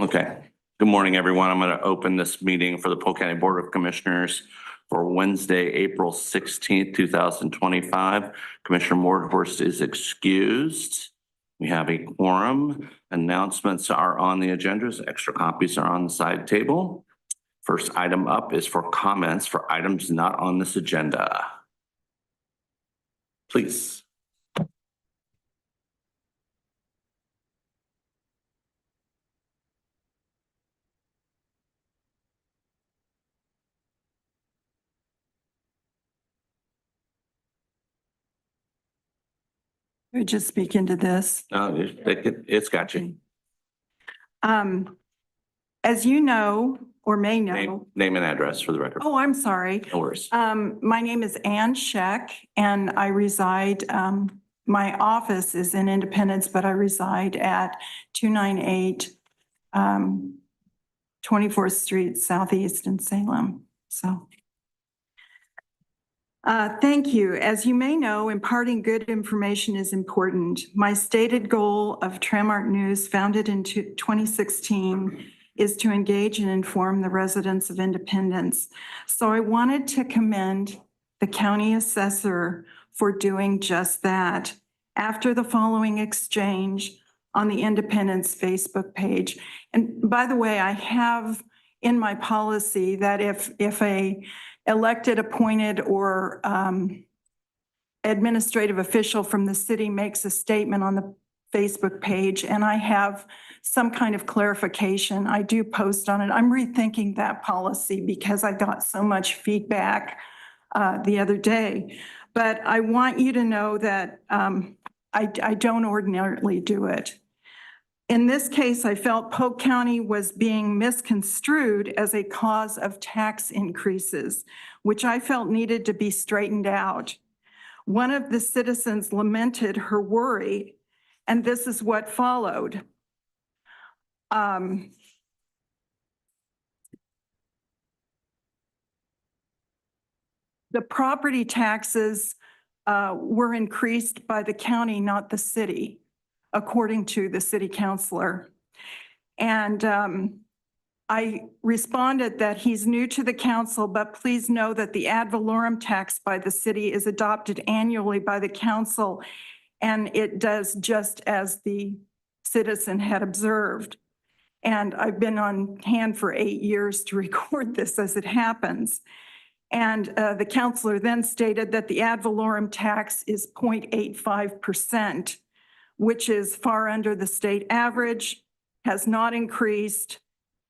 Okay. Good morning, everyone. I'm going to open this meeting for the Polk County Board of Commissioners for Wednesday, April 16th, 2025. Commissioner Mordhorst is excused. We have a quorum. Announcements are on the agendas. Extra copies are on the side table. First item up is for comments for items not on this agenda. Please. We just speak into this. No, it's got you. As you know, or may know. Name and address for the record. Oh, I'm sorry. No worries. My name is Ann Scheck and I reside, my office is in Independence, but I reside at 298 24th Street Southeast in Salem. So. Thank you. As you may know, imparting good information is important. My stated goal of Tremart News, founded in 2016, is to engage and inform the residents of Independence. So I wanted to commend the county assessor for doing just that. After the following exchange on the Independence Facebook page, and by the way, I have in my policy that if a elected, appointed, or administrative official from the city makes a statement on the Facebook page and I have some kind of clarification, I do post on it. I'm rethinking that policy because I got so much feedback the other day. But I want you to know that I don't ordinarily do it. In this case, I felt Polk County was being misconstrued as a cause of tax increases, which I felt needed to be straightened out. One of the citizens lamented her worry, and this is what followed. The property taxes were increased by the county, not the city, according to the city councilor. And I responded that he's new to the council, but please know that the ad valorem tax by the city is adopted annually by the council, and it does just as the citizen had observed. And I've been on hand for 8 years to record this as it happens. And the councilor then stated that the ad valorem tax is 0.85%. which is far under the state average, has not increased.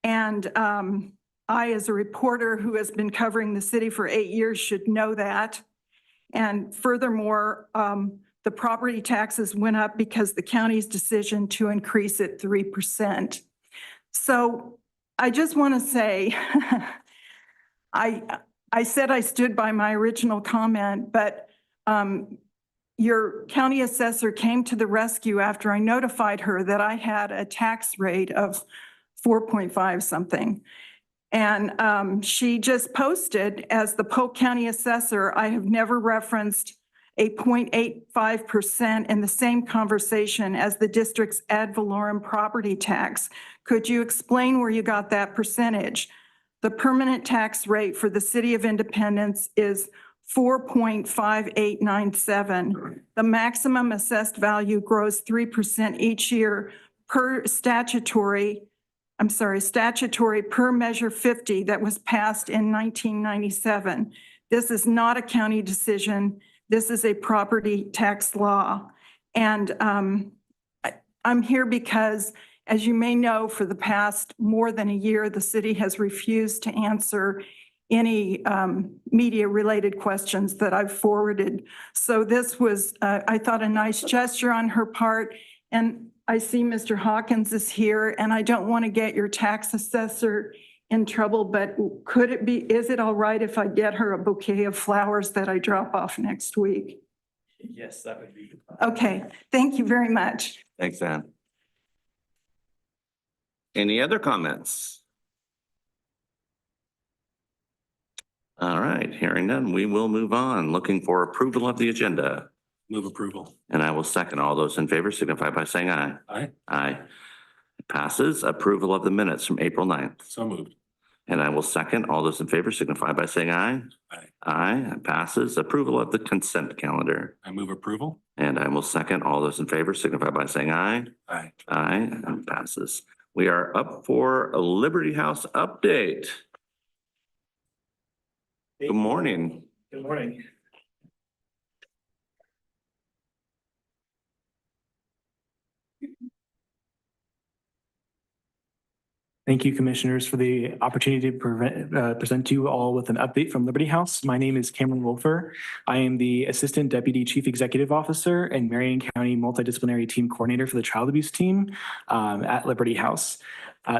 And I, as a reporter who has been covering the city for 8 years, should know that. And furthermore, the property taxes went up because the county's decision to increase it 3%. So I just want to say, I said I stood by my original comment, but your county assessor came to the rescue after I notified her that I had a tax rate of 4.5 something. And she just posted, as the Polk County assessor, I have never referenced a 0.85% in the same conversation as the district's ad valorem property tax. Could you explain where you got that percentage? The permanent tax rate for the city of Independence is 4.5897. The maximum assessed value grows 3% each year per statutory per measure 50 that was passed in 1997. This is not a county decision. This is a property tax law. And I'm here because, as you may know, for the past more than a year, the city has refused to answer any media-related questions that I've forwarded. So this was, I thought, a nice gesture on her part. And I see Mr. Hawkins is here, and I don't want to get your tax assessor in trouble, but is it all right if I get her a bouquet of flowers that I drop off next week? Yes, that would be. Okay, thank you very much. Thanks, Ann. Any other comments? All right, hearing none, we will move on. Looking for approval of the agenda. Move approval. And I will second. All those in favor signify by saying aye. Aye. Aye. Passes. Approval of the minutes from April 9th. So moved. And I will second. All those in favor signify by saying aye. Aye. Aye. It passes. Approval of the consent calendar. I move approval. And I will second. All those in favor signify by saying aye. Aye. Aye. And passes. We are up for a Liberty House update. Good morning. Good morning. Thank you, Commissioners, for the opportunity to present to you all with an update from Liberty House. My name is Cameron Wolfer. I am the Assistant Deputy Chief Executive Officer and Marion County Multidisciplinary Team Coordinator for the Child Abuse Team at Liberty House.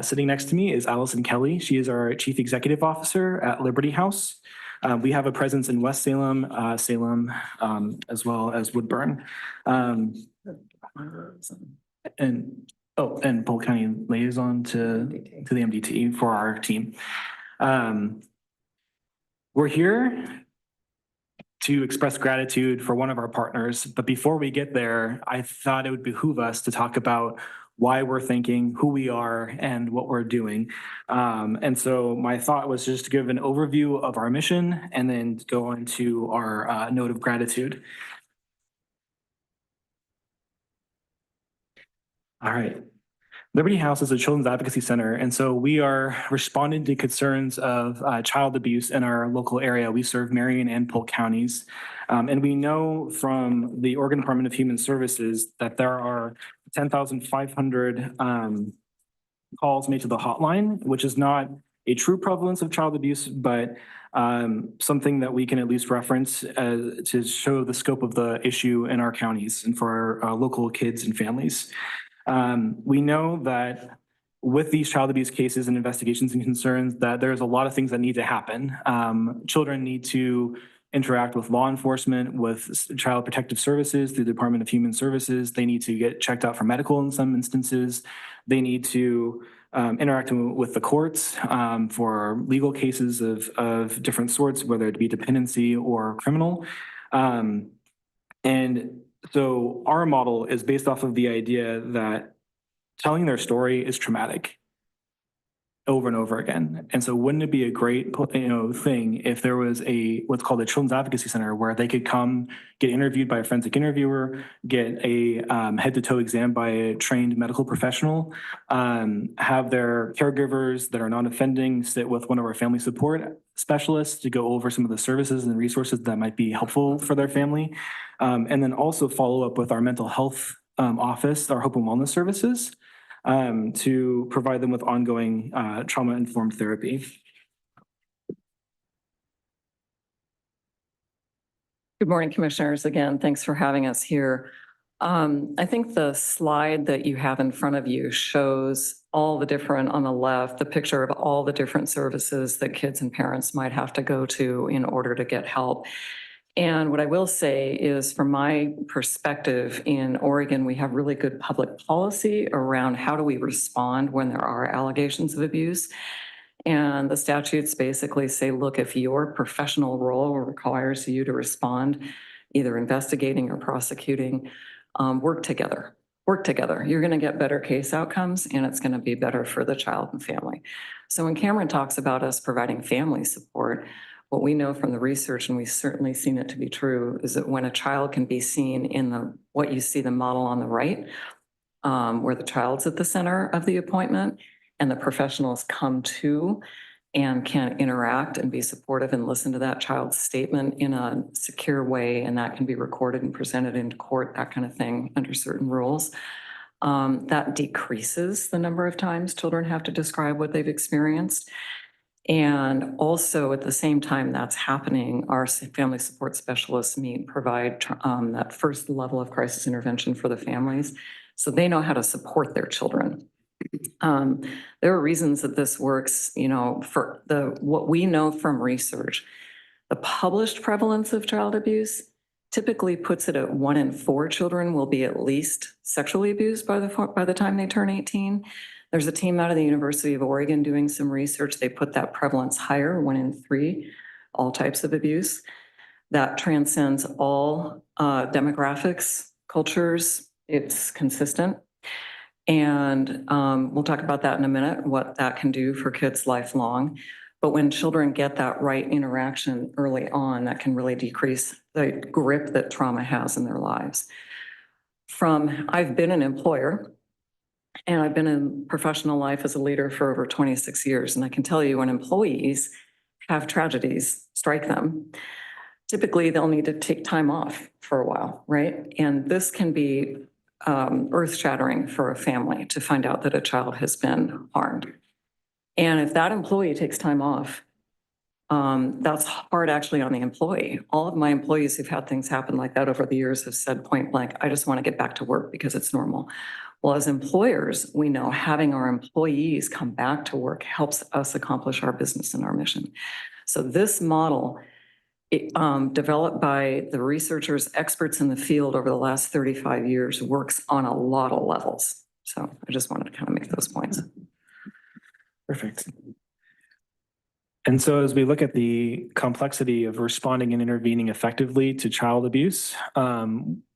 Sitting next to me is Allison Kelly. She is our Chief Executive Officer at Liberty House. We have a presence in West Salem, as well as Woodburn. And Polk County liaison to the MDT for our team. We're here to express gratitude for one of our partners, but before we get there, I thought it would behoove us to talk about why we're thinking, who we are, and what we're doing. And so my thought was just to give an overview of our mission and then go into our note of gratitude. All right. Liberty House is a children's advocacy center, and so we are responding to concerns of child abuse in our local area. We serve Marion and Polk counties. And we know from the Oregon Department of Human Services that there are 10,500 calls made to the hotline, which is not a true prevalence of child abuse, but something that we can at least reference to show the scope of the issue in our counties and for our local kids and families. We know that with these child abuse cases and investigations and concerns that there's a lot of things that need to happen. Children need to interact with law enforcement, with child protective services through the Department of Human Services. They need to get checked out for medical in some instances. They need to interact with the courts for legal cases of different sorts, whether it be dependency or criminal. And so our model is based off of the idea that telling their story is traumatic over and over again. And so wouldn't it be a great, thing if there was what's called a Children's Advocacy Center where they could come get interviewed by a forensic interviewer, get a head to toe exam by a trained medical professional, have their caregivers that are non-offending sit with one of our family support specialists to go over some of the services and resources that might be helpful for their family. And then also follow up with our mental health office, our Hope and Wellness Services, to provide them with ongoing trauma-informed therapy. Good morning, Commissioners. Again, thanks for having us here. I think the slide that you have in front of you shows all the different, on the left, the picture of all the different services that kids and parents might have to go to in order to get help. And what I will say is, from my perspective, in Oregon, we have really good public policy around how do we respond when there are allegations of abuse. And the statutes basically say, look, if your professional role requires you to respond, either investigating or prosecuting, work together. Work together. You're going to get better case outcomes, and it's going to be better for the child and family. So when Cameron talks about us providing family support, what we know from the research, and we've certainly seen it to be true, is that when a child can be seen in what you see the model on the right, where the child's at the center of the appointment and the professionals come to and can interact and be supportive and listen to that child's statement in a secure way, and that can be recorded and presented in court, that kind of thing, under certain rules. That decreases the number of times children have to describe what they've experienced. And also at the same time that's happening, our family support specialists provide that first level of crisis intervention for the families, so they know how to support their children. There are reasons that this works, for what we know from research. The published prevalence of child abuse typically puts it at 1 in 4 children will be at least sexually abused by the time they turn 18. There's a team out of the University of Oregon doing some research. They put that prevalence higher, 1 in 3, all types of abuse. That transcends all demographics, cultures. It's consistent. And we'll talk about that in a minute, what that can do for kids lifelong. But when children get that right interaction early on, that can really decrease the grip that trauma has in their lives. I've been an employer and I've been in professional life as a leader for over 26 years. And I can tell you when employees have tragedies strike them, typically they'll need to take time off for a while, right? And this can be earth-shattering for a family to find out that a child has been harmed. And if that employee takes time off, that's hard actually on the employee. All of my employees who've had things happen like that over the years have said point blank, I just want to get back to work because it's normal. Well, as employers, we know having our employees come back to work helps us accomplish our business and our mission. So this model, developed by the researchers, experts in the field over the last 35 years, works on a lot of levels. So I just wanted to kind of make those points. Perfect. And so as we look at the complexity of responding and intervening effectively to child abuse,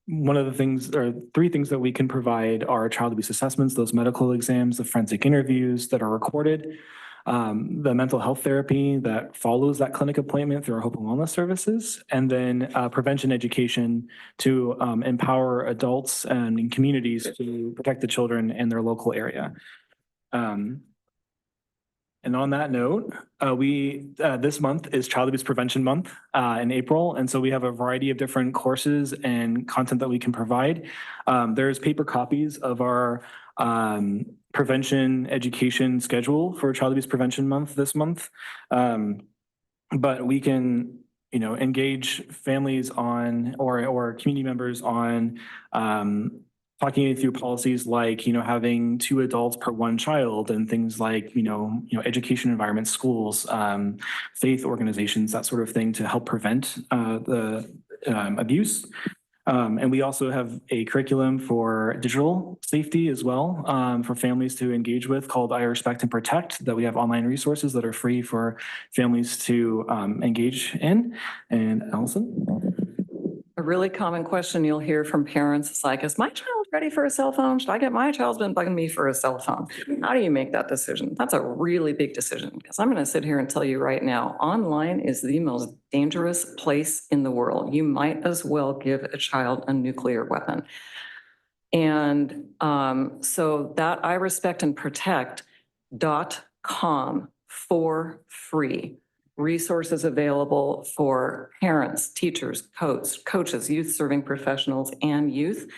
one of the things, or three things that we can provide are child abuse assessments, those medical exams, the forensic interviews that are recorded, the mental health therapy that follows that clinic appointment through our Hope and Wellness services, and then prevention education to empower adults and communities to protect the children in their local area. And on that note, this month is Child Abuse Prevention Month in April. And so we have a variety of different courses and content that we can provide. There's paper copies of our prevention education schedule for Child Abuse Prevention Month this month. But we can, engage families on or community members on talking through policies like, having 2 adults per 1 child and things like, education environments, schools, faith organizations, that sort of thing to help prevent the abuse. And we also have a curriculum for digital safety as well, for families to engage with called I Respect and Protect, that we have online resources that are free for families to engage in. And Allison? A really common question you'll hear from parents is like, is my child ready for a cell phone? Should I get my child's been bugging me for a cell phone? How do you make that decision? That's a really big decision because I'm going to sit here and tell you right now, online is the most dangerous place in the world. You might as well give a child a nuclear weapon. And so that I respect and protect.com for free. Resources available for parents, teachers, coaches, youth serving professionals, and youth,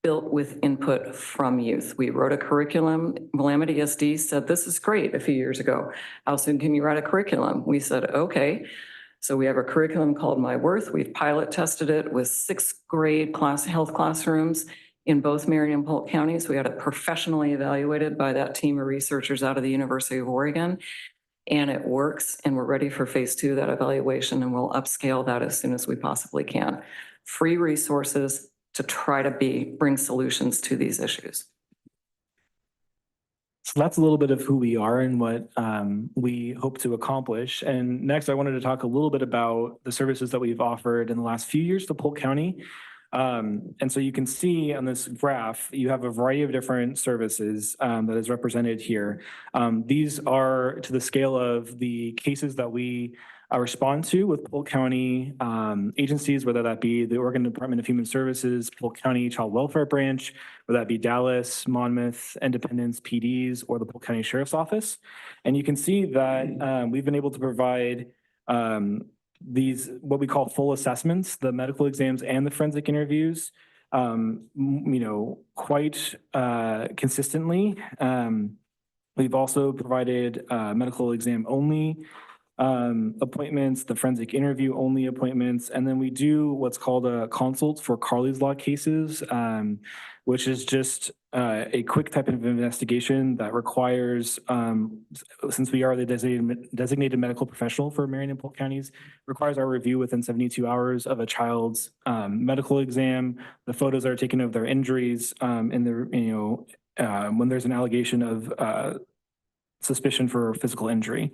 built with input from youth. We wrote a curriculum. Willamette ESD said, this is great a few years ago. How soon can you write a curriculum? We said, okay. So we have a curriculum called My Worth. We've pilot tested it with 6th grade health classrooms in both Marion and Polk counties. We had it professionally evaluated by that team of researchers out of the University of Oregon. And it works, and we're ready for phase 2, that evaluation, and we'll upscale that as soon as we possibly can. Free resources to try to bring solutions to these issues. So that's a little bit of who we are and what we hope to accomplish. And next, I wanted to talk a little bit about the services that we've offered in the last few years to Polk County. And so you can see on this graph, you have a variety of different services that is represented here. These are to the scale of the cases that we respond to with Polk County agencies, whether that be the Oregon Department of Human Services, Polk County Child Welfare Branch, whether that be Dallas, Monmouth, Independence, PDs, or the Polk County Sheriff's Office. And you can see that we've been able to provide these, what we call full assessments, the medical exams and the forensic interviews, quite consistently. We've also provided medical exam only appointments, the forensic interview only appointments, and then we do what's called a consult for Carly's Law cases, which is just a quick type of investigation that requires, since we are the designated medical professional for Marion and Polk counties, requires our review within 72 hours of a child's medical exam, the photos that are taken of their injuries, and when there's an allegation of suspicion for physical injury.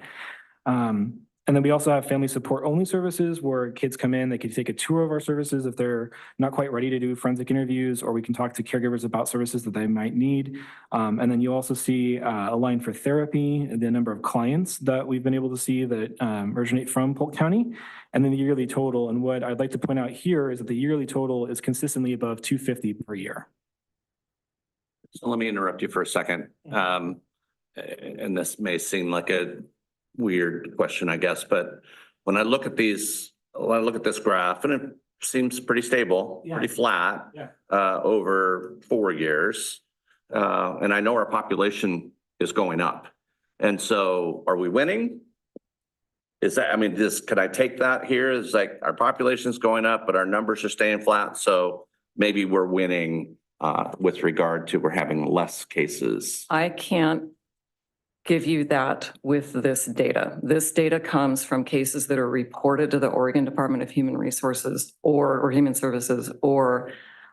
And then we also have family support only services where kids come in, they can take a tour of our services if they're not quite ready to do forensic interviews, or we can talk to caregivers about services that they might need. And then you also see a line for therapy, the number of clients that we've been able to see that originate from Polk County, and then the yearly total. And what I'd like to point out here is that the yearly total is consistently above 250 per year. So let me interrupt you for a second. And this may seem like a weird question, I guess, but when I look at this graph, and it seems pretty stable, pretty flat, over 4 years. And I know our population is going up. And so are we winning? Is that, I mean, could I take that here? It's like our population is going up, but our numbers are staying flat. So maybe we're winning with regard to we're having less cases. I can't give you that with this data. This data comes from cases that are reported to the Oregon Department of Human Resources or Human Services or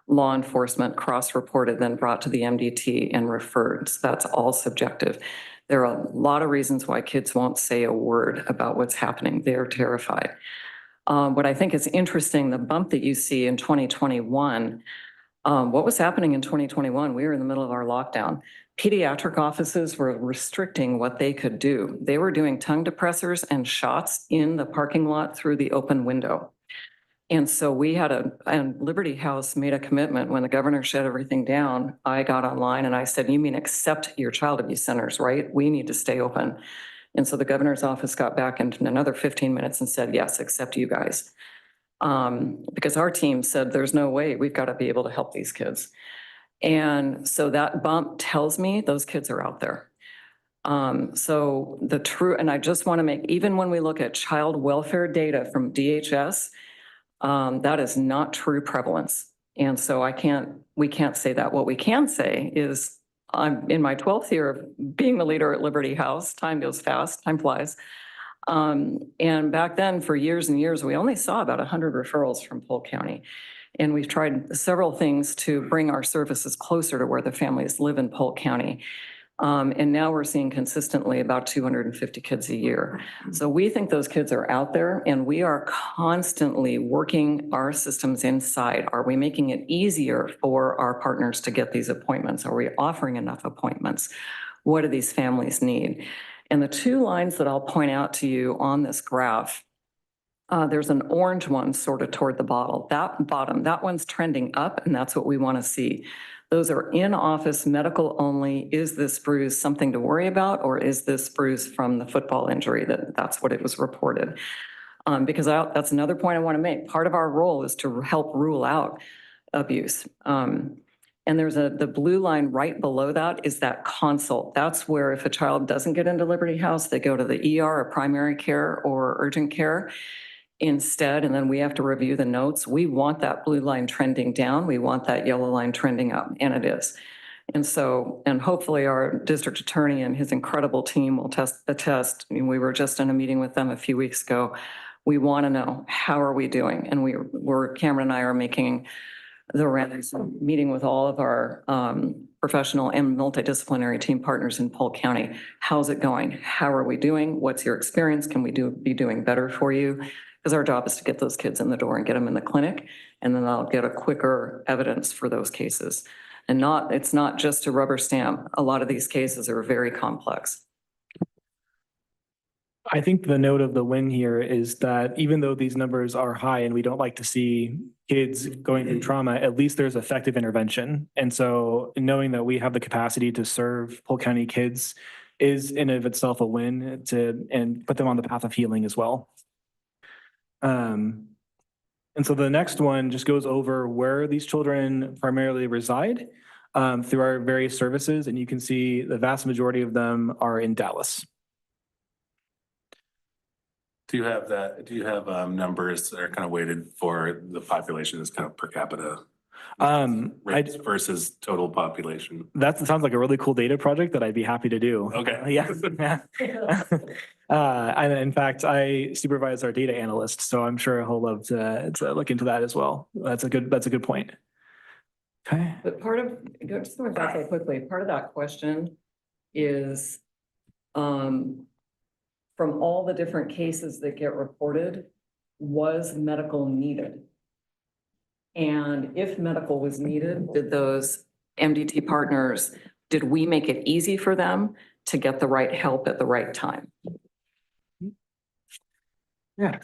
law enforcement, cross-reported, then brought to the MDT and referred. So that's all subjective. There are a lot of reasons why kids won't say a word about what's happening. They're terrified. What I think is interesting, the bump that you see in 2021, what was happening in 2021? We were in the middle of our lockdown. Pediatric offices were restricting what they could do. They were doing tongue depressors and shots in the parking lot through the open window. And so we had and Liberty House made a commitment when the governor shut everything down. I got online and I said, you mean accept your child abuse centers, right? We need to stay open. And so the governor's office got back in another 15 minutes and said, yes, accept you guys. Because our team said, there's no way, we've got to be able to help these kids. And so that bump tells me those kids are out there. So and I just want to make, even when we look at child welfare data from DHS, that is not true prevalence. And so we can't say that. What we can say is I'm in my 12th year of being the leader at Liberty House. Time goes fast, time flies. And back then for years and years, we only saw about 100 referrals from Polk County. And we've tried several things to bring our services closer to where the families live in Polk County. And now we're seeing consistently about 250 kids a year. So we think those kids are out there and we are constantly working our systems inside. Are we making it easier for our partners to get these appointments? Are we offering enough appointments? What do these families need? And the two lines that I'll point out to you on this graph, there's an orange one sort of toward the bottom. That one's trending up, and that's what we want to see. Those are in-office medical only. Is this bruise something to worry about, or is this bruise from the football injury? That's what it was reported. Because that's another point I want to make. Part of our role is to help rule out abuse. And there's the blue line right below that is that consult. That's where if a child doesn't get into Liberty House, they go to the ER or primary care or urgent care instead, and then we have to review the notes. We want that blue line trending down. We want that yellow line trending up, and it is. And so, and hopefully our district attorney and his incredible team will attest. I mean, we were just in a meeting with them a few weeks ago. We want to know, how are we doing? And Cameron and I are making the rounds, meeting with all of our professional and multidisciplinary team partners in Polk County. How's it going? How are we doing? What's your experience? Can we be doing better for you? Because our job is to get those kids in the door and get them in the clinic, and then I'll get a quicker evidence for those cases. And it's not just a rubber stamp. A lot of these cases are very complex. I think the note of the win here is that even though these numbers are high and we don't like to see kids going through trauma, at least there's effective intervention. And so knowing that we have the capacity to serve Polk County kids is in and of itself a win and put them on the path of healing as well. And so the next one just goes over where these children primarily reside through our various services. And you can see the vast majority of them are in Dallas. Do you have numbers that are kind of weighted for the population as kind of per capita rates versus total population? That sounds like a really cool data project that I'd be happy to do. Okay. Yeah. And in fact, I supervise our data analyst, so I'm sure he'll love to look into that as well. That's a good point. Okay. But just going back real quickly, part of that question is, from all the different cases that get reported, was medical needed? And if medical was needed, did those MDT partners, did we make it easy for them to get the right help at the right time? Yeah.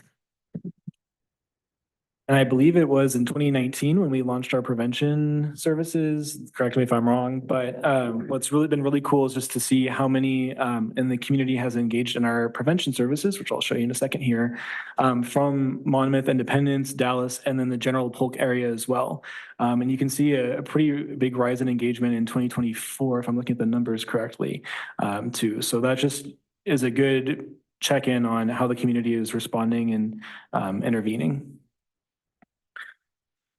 And I believe it was in 2019 when we launched our prevention services. Correct me if I'm wrong, but what's really been really cool is just to see how many in the community has engaged in our prevention services, which I'll show you in a second here, from Monmouth, Independence, Dallas, and then the general Polk area as well. And you can see a pretty big rise in engagement in 2024, if I'm looking at the numbers correctly, too. So that just is a good check-in on how the community is responding and intervening.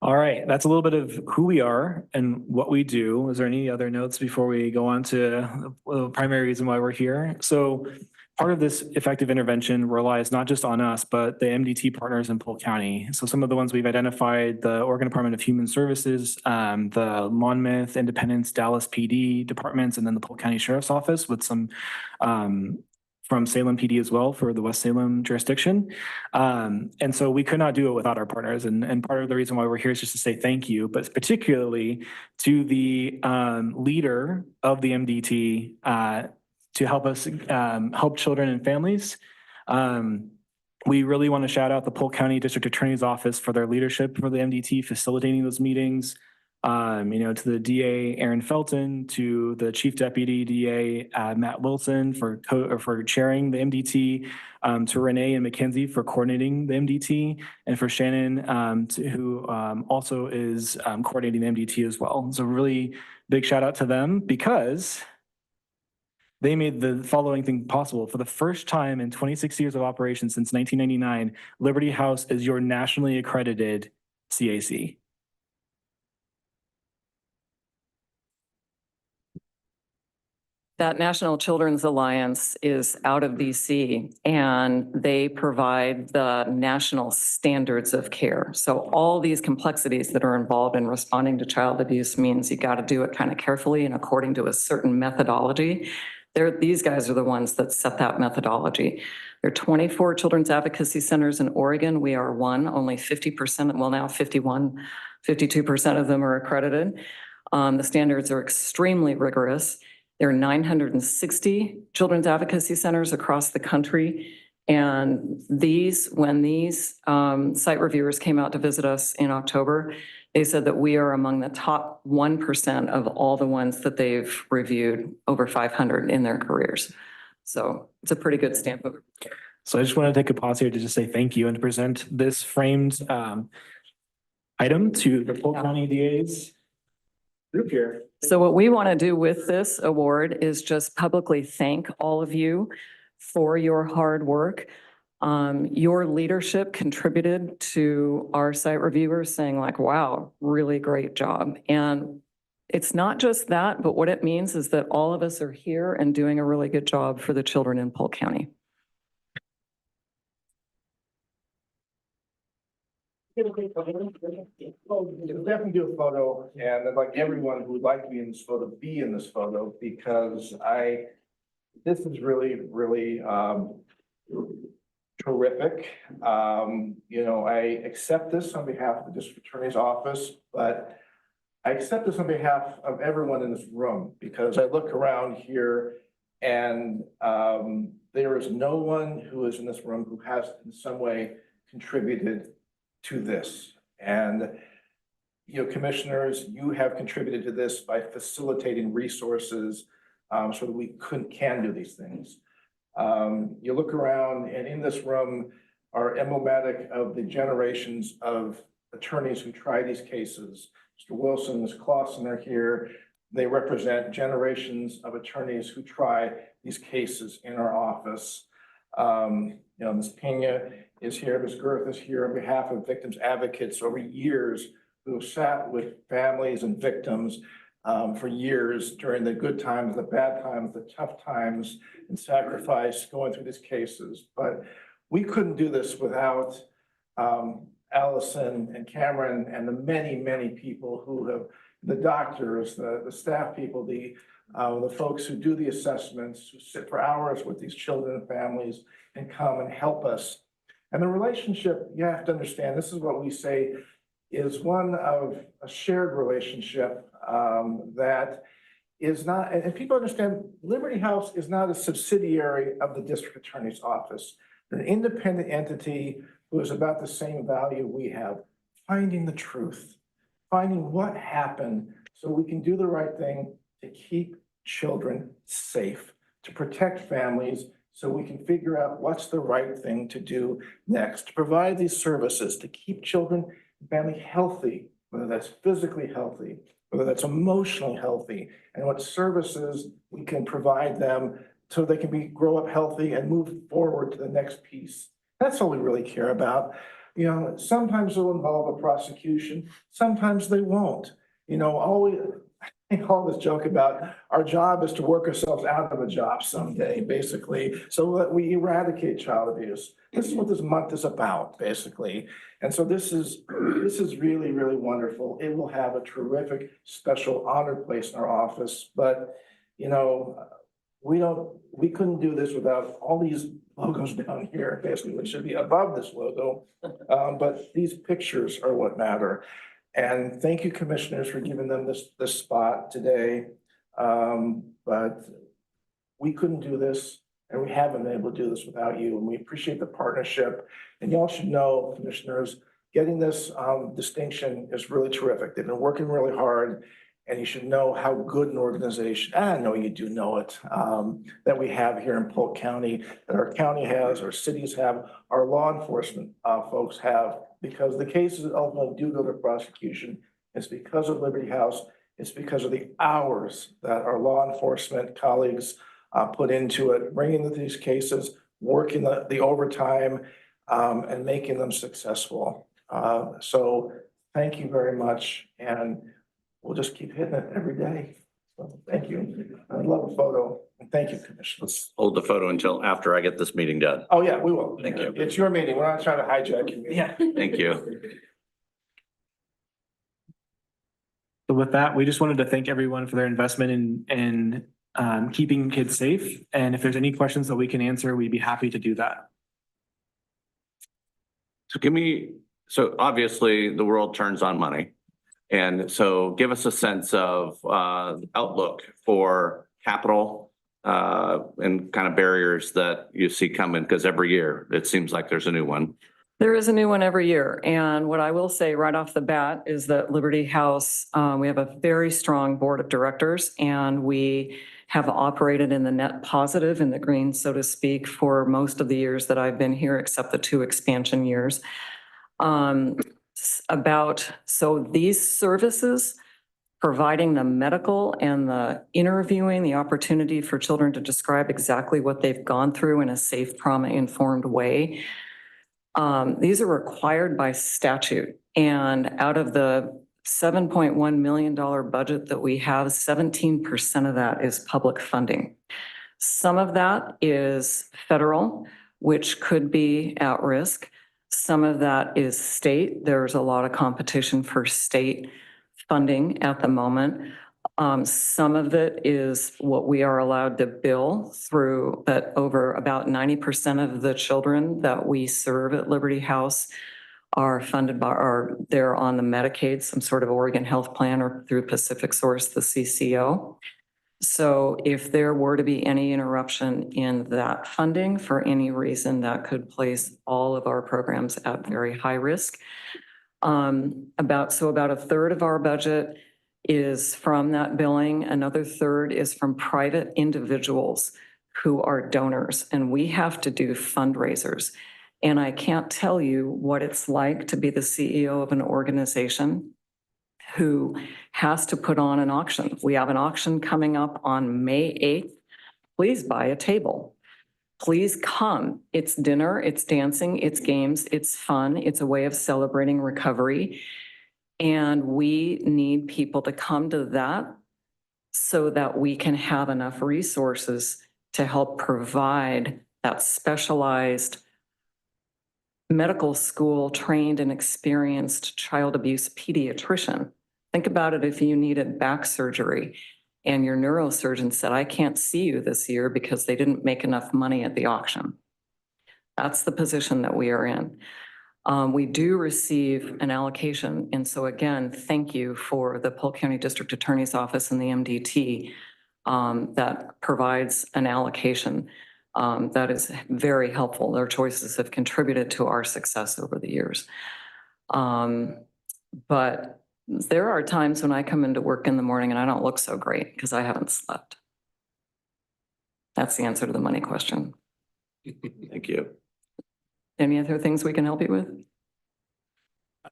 All right, that's a little bit of who we are and what we do. Is there any other notes before we go on to the primary reason why we're here? So part of this effective intervention relies not just on us, but the MDT partners in Polk County. So some of the ones we've identified, the Oregon Department of Human Services, the Monmouth, Independence, Dallas PD departments, and then the Polk County Sheriff's Office with some from Salem PD as well for the West Salem jurisdiction. And so we could not do it without our partners. And part of the reason why we're here is just to say thank you, but particularly to the leader of the MDT to help us help children and families. We really want to shout out the Polk County District Attorney's Office for their leadership for the MDT, facilitating those meetings. To the DA, Aaron Felton, to the Chief Deputy DA, Matt Wilson for chairing the MDT, to Renee and Mackenzie for coordinating the MDT, and for Shannon, who also is coordinating the MDT as well. So really big shout out to them because they made the following thing possible. For the first time in 26 years of operation since 1999, Liberty House is your nationally accredited CAC. That National Children's Alliance is out of BC and they provide the national standards of care. So all these complexities that are involved in responding to child abuse means you got to do it kind of carefully and according to a certain methodology. These guys are the ones that set that methodology. There are 24 children's advocacy centers in Oregon. We are one, only 50%, well now 52% of them are accredited. The standards are extremely rigorous. There are 960 children's advocacy centers across the country. And when these site reviewers came out to visit us in October, they said that we are among the top 1% of all the ones that they've reviewed, over 500 in their careers. So it's a pretty good stamp of. So I just want to take a pause here to just say thank you and to present this framed item to the Polk County DA's group here. So what we want to do with this award is just publicly thank all of you for your hard work. Your leadership contributed to our site reviewers saying like, wow, really great job. And it's not just that, but what it means is that all of us are here and doing a really good job for the children in Polk County. Definitely do a photo, and I'd like everyone who would like to be in this photo because this is really, really terrific. I accept this on behalf of the District Attorney's Office, but I accept this on behalf of everyone in this room because I look around here and there is no one who is in this room who has in some way contributed to this. And, commissioners, you have contributed to this by facilitating resources so that we can do these things. You look around and in this room are emblematic of the generations of attorneys who try these cases. Mr. Wilson, Ms. Clausen are here. They represent generations of attorneys who try these cases in our office. Ms. Pena is here, Ms. Girth is here on behalf of victims advocates over years who have sat with families and victims for years during the good times, the bad times, the tough times, and sacrifice going through these cases. But we couldn't do this without Allison and Cameron and the many, many people who have, the doctors, the staff people, the the folks who do the assessments, who sit for hours with these children and families and come and help us. And the relationship, you have to understand, this is what we say is one of a shared relationship that is not, and people understand, Liberty House is not a subsidiary of the district attorney's office. They're an independent entity who is about the same value we have, finding the truth, finding what happened so we can do the right thing to keep children safe, to protect families, so we can figure out what's the right thing to do next, to provide these services, to keep children and family healthy, whether that's physically healthy, whether that's emotionally healthy, and what services we can provide them so they can grow up healthy and move forward to the next piece. That's all we really care about. You know, sometimes it'll involve a prosecution, sometimes they won't. You know, all this joke about our job is to work ourselves out of a job someday, basically, so that we eradicate child abuse. This is what this month is about, basically. And so this is really, really wonderful. It will have a terrific, special, honored place in our office. But, you know, we couldn't do this without all these logos down here, basically, which should be above this logo. But these pictures are what matter. And thank you, commissioners, for giving them this spot today. But we couldn't do this, and we haven't been able to do this without you. And we appreciate the partnership. And y'all should know, commissioners, getting this distinction is really terrific. They've been working really hard, and you should know how good an organization, I know you do know it, that we have here in Polk County, that our county has, our cities have, our law enforcement folks have, because the cases ultimately do go to prosecution. It's because of Liberty House. It's because of the hours that our law enforcement colleagues put into it, bringing these cases, working the overtime, and making them successful. So thank you very much. And we'll just keep hitting it every day. So thank you. I'd love a photo. And thank you, Commissioner. Let's hold the photo until after I get this meeting done. Oh, yeah, we will. Thank you. It's your meeting. We're not trying to hijack your meeting. Yeah. Thank you. So with that, we just wanted to thank everyone for their investment in keeping kids safe. And if there's any questions that we can answer, we'd be happy to do that. So obviously the world turns on money. And so give us a sense of outlook for capital and kind of barriers that you see coming, because every year it seems like there's a new one. There is a new one every year. And what I will say right off the bat is that Liberty House, we have a very strong board of directors, and we have operated in the net positive, in the green, so to speak, for most of the years that I've been here, except the 2 expansion years. So these services, providing the medical and the interviewing, the opportunity for children to describe exactly what they've gone through in a safe, trauma-informed way, these are required by statute. And out of the $7.1 million budget that we have, 17% of that is public funding. Some of that is federal, which could be at risk. Some of that is state. There's a lot of competition for state funding at the moment. Some of it is what we are allowed to bill through, but over about 90% of the children that we serve at Liberty House are funded by, or they're on the Medicaid, some sort of Oregon health plan, or through Pacific Source, the CCO. So if there were to be any interruption in that funding for any reason, that could place all of our programs at very high risk. About a third of our budget is from that billing. Another third is from private individuals who are donors, and we have to do fundraisers. And I can't tell you what it's like to be the CEO of an organization who has to put on an auction. We have an auction coming up on May 8th. Please buy a table. Please come. It's dinner, it's dancing, it's games, it's fun. It's a way of celebrating recovery. And we need people to come to that so that we can have enough resources to help provide that specialized medical school trained and experienced child abuse pediatrician. Think about it if you needed back surgery and your neurosurgeon said, I can't see you this year because they didn't make enough money at the auction. That's the position that we are in. We do receive an allocation. And so again, thank you for the Polk County District Attorney's Office and the MDT that provides an allocation. That is very helpful. Their choices have contributed to our success over the years. But there are times when I come into work in the morning and I don't look so great because I haven't slept. That's the answer to the money question. Thank you. Any other things we can help you with?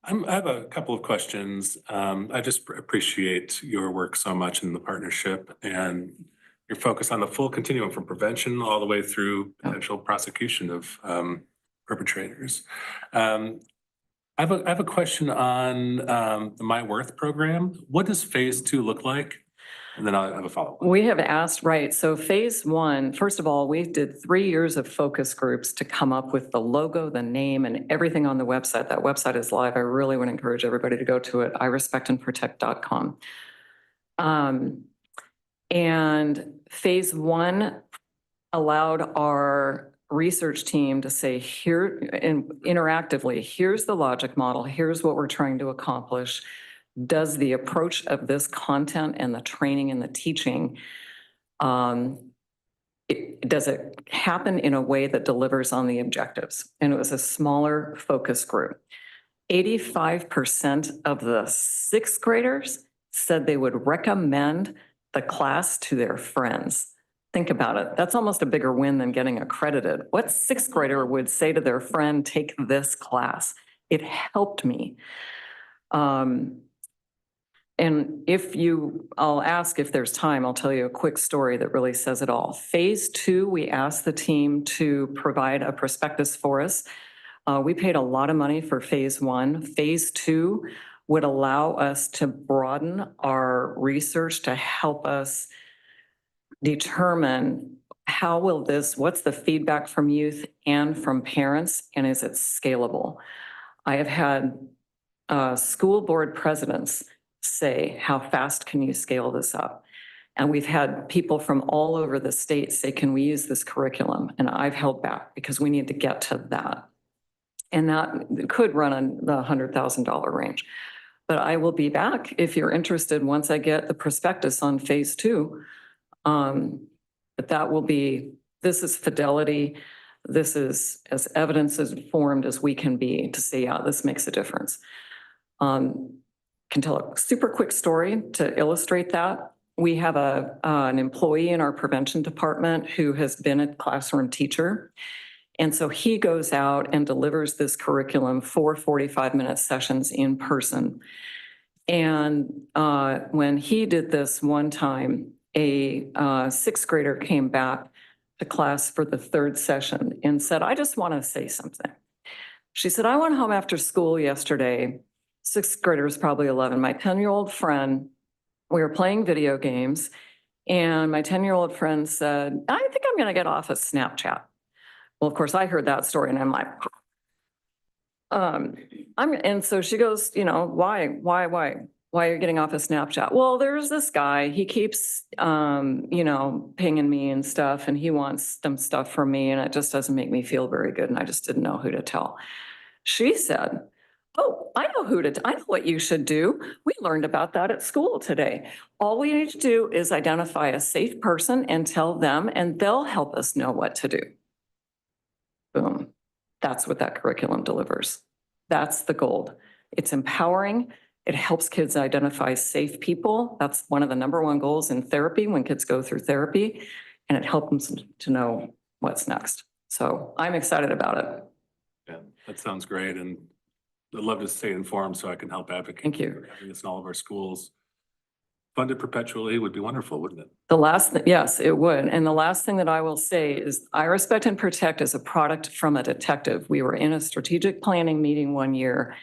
I have a couple of questions. I just appreciate your work so much in the partnership and your focus on the full continuum from prevention all the way through potential prosecution of perpetrators. I have a question on the My Worth program. What does phase 2 look like? And then I'll have a follow-up. We have asked, right, so phase 1, first of all, we did 3 years of focus groups to come up with the logo, the name, and everything on the website. That website is live. I really want to encourage everybody to go to it, irespectandprotect.com. And phase 1 allowed our research team to say, here, and interactively, here's the logic model, here's what we're trying to accomplish. Does the approach of this content and the training and the teaching, does it happen in a way that delivers on the objectives? And it was a smaller focus group. 85% of the 6th graders said they would recommend the class to their friends. Think about it. That's almost a bigger win than getting accredited. What 6th grader would say to their friend, take this class? It helped me. And I'll ask if there's time, I'll tell you a quick story that really says it all. Phase 2, we asked the team to provide a prospectus for us. We paid a lot of money for phase 1. Phase 2 would allow us to broaden our research to help us determine what's the feedback from youth and from parents, and is it scalable? I have had school board presidents say, how fast can you scale this up? And we've had people from all over the state say, can we use this curriculum? And I've held back because we need to get to that. And that could run in the $100,000 range. But I will be back if you're interested once I get the prospectus on phase 2. But that will be, this is fidelity. This is as evidence informed as we can be to say, yeah, this makes a difference. Can tell a super quick story to illustrate that. We have an employee in our prevention department who has been a classroom teacher. And so he goes out and delivers this curriculum for 45-minute sessions in person. And when he did this one time, a 6th grader came back to class for the 3rd session and said, I just want to say something. She said, I went home after school yesterday. 6th grader is probably 11. My 10-year-old friend, we were playing video games, and my 10-year-old friend said, I think I'm going to get off of Snapchat. Well, of course, I heard that story, and I'm like, and so she goes, why are you getting off of Snapchat? Well, there's this guy, he keeps, pinging me and stuff, and he wants some stuff from me, and it just doesn't make me feel very good, and I just didn't know who to tell. She said, oh, I know what you should do. We learned about that at school today. All we need to do is identify a safe person and tell them, and they'll help us know what to do. Boom. That's what that curriculum delivers. That's the gold. It's empowering. It helps kids identify safe people. That's one of the #1 goals in therapy when kids go through therapy, and it helps them to know what's next. So I'm excited about it. Yeah, that sounds great. And I'd love to stay informed so I can help advocate. Thank you. For having this in all of our schools. Funded perpetually would be wonderful, wouldn't it? Yes, it would. And the last thing that I will say is I Respect and Protect is a product from a detective. We were in a strategic planning meeting one year,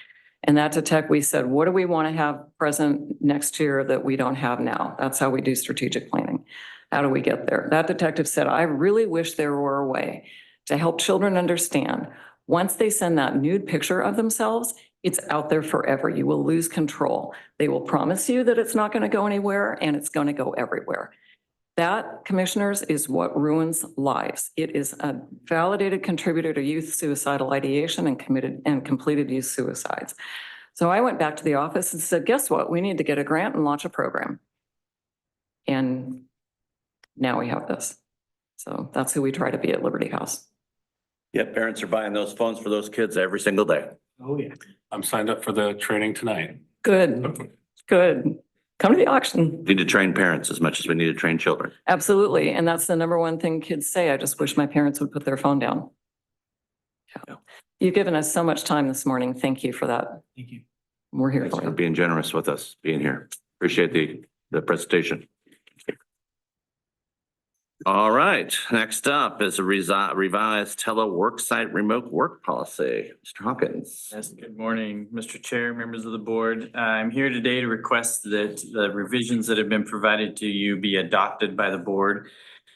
and that detective, we said, what do we want to have present next year that we don't have now? That's how we do strategic planning. How do we get there? That detective said, I really wish there were a way to help children understand once they send that nude picture of themselves, It's out there forever. You will lose control. They will promise you that it's not going to go anywhere and it's going to go everywhere. That, commissioners, is what ruins lives. It is a validated contributor to youth suicidal ideation and committed and completed youth suicides. So I went back to the office and said, guess what? We need to get a grant and launch a program. And now we have this. So that's who we try to be at Liberty House. Yeah, parents are buying those phones for those kids every single day. Oh, yeah. I'm signed up for the training tonight. Good, good. Come to the auction. Need to train parents as much as we need to train children. Absolutely. And that's the number one thing kids say. I just wish my parents would put their phone down. Yeah. You've given us so much time this morning. Thank you for that. Thank you. We're here Thanks for for you. being generous with us, being here. Appreciate the presentation. All right, next up is a revised tele-worksite remote work policy. Mr. Hawkins. Yes, good morning, Mr. Chair, members of the board. I'm here today to request that the revisions that have been provided to you be adopted by the board.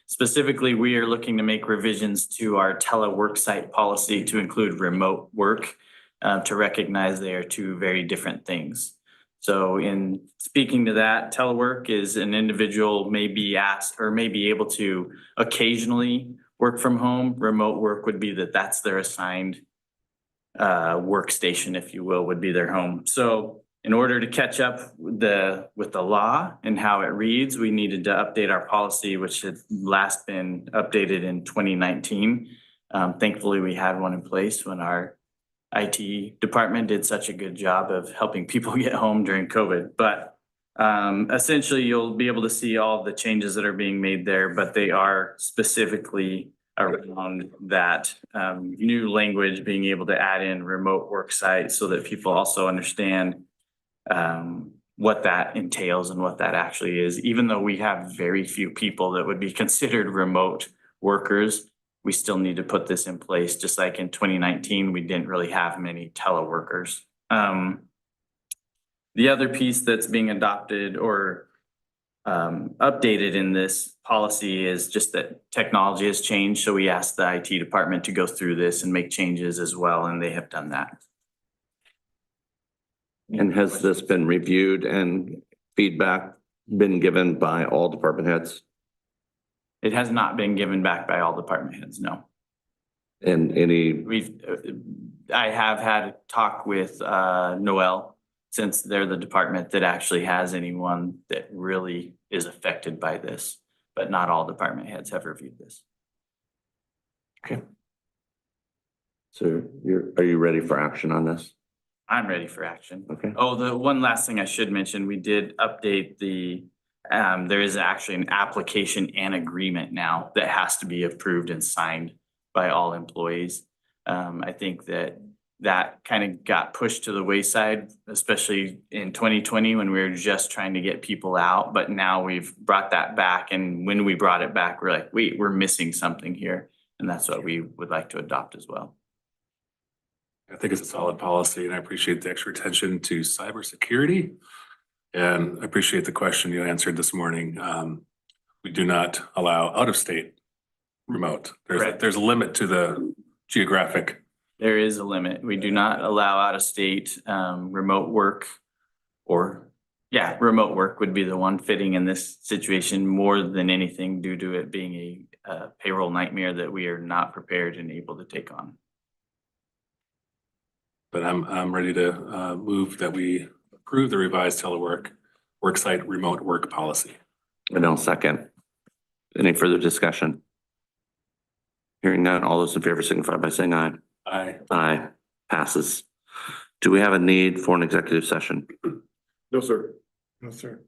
Specifically, we are looking to make revisions to our tele-worksite policy to include remote work, to recognize they are two very different things. So in speaking to that, telework is an individual may be asked or may be able to occasionally work from home. Remote work would be that's their assigned workstation, if you will, would be their home. So in order to catch up with the law and how it reads, we needed to update our policy, which had last been updated in 2019. Thankfully, we had one in place when our IT department did such a good job of helping people get home during COVID. But essentially, you'll be able to see all the changes that are being made there, but they are specifically around that new language, being able to add in remote work sites so that people also understand what that entails and what that actually is. Even though we have very few people that would be considered remote workers, we still need to put this in place. Just like in 2019, we didn't really have many teleworkers. The other piece that's being adopted or updated in this policy is just that technology has changed. So we asked the IT department to go through this and make changes as well, and they have done that. And has this been reviewed and feedback been given by all department heads? It has not been given back by all department heads, no. And any, I have had a talk with Noel, since they're the department that actually has anyone that really is affected by this, but not all department heads have reviewed this. so are you ready for action on this? I'm ready for action. Okay. Oh, the one last thing I should mention, we did update there is actually an application and agreement now that has to be approved and signed by all employees. I think that kind of got pushed to the wayside, especially in 2020 when we were just trying to get people out. But now we've brought that back. And when we brought it back, we're like, wait, we're missing something here. And that's what we would like to adopt as well. I think it's a solid policy and I appreciate the extra attention to cybersecurity. And I appreciate the question you answered this morning. We do not allow out-of-state remote. Correct. There's a limit to the geographic. There is a limit. We do not allow out-of-state remote work remote work would be the one fitting in this situation more than anything due to it being a payroll nightmare that we are not prepared and able to take on. But I'm ready to move that we approve the revised worksite remote work policy. And I'll second. Any further discussion? Hearing none, all those in favor signify by saying aye. Aye. Aye, passes. Do we have a need for an executive session? No, sir. No, sir.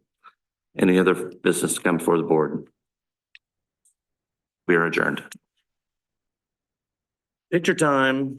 Any other business to come before the board? We are adjourned. Picture time.